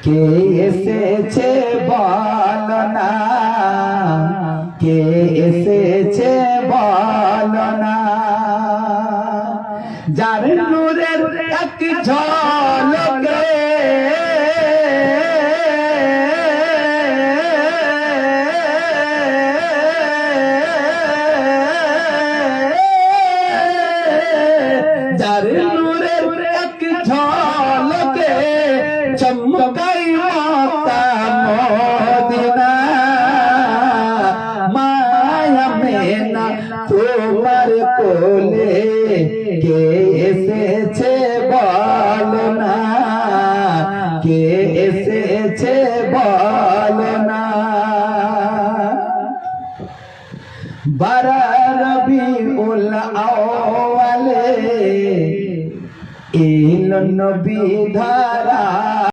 কে এসেছে বলো না, কে এসেছে বলো না, যার নূরের এক ঝলকে যার নূরের এক ঝলকে চমকাই মক্কা মদিনা, মায়া মেনা তোমার কোলে কে এসেছে বলো না, কে এসেছে বলো না। বারা রবিউল আউয়ালে ইল নবী ধারা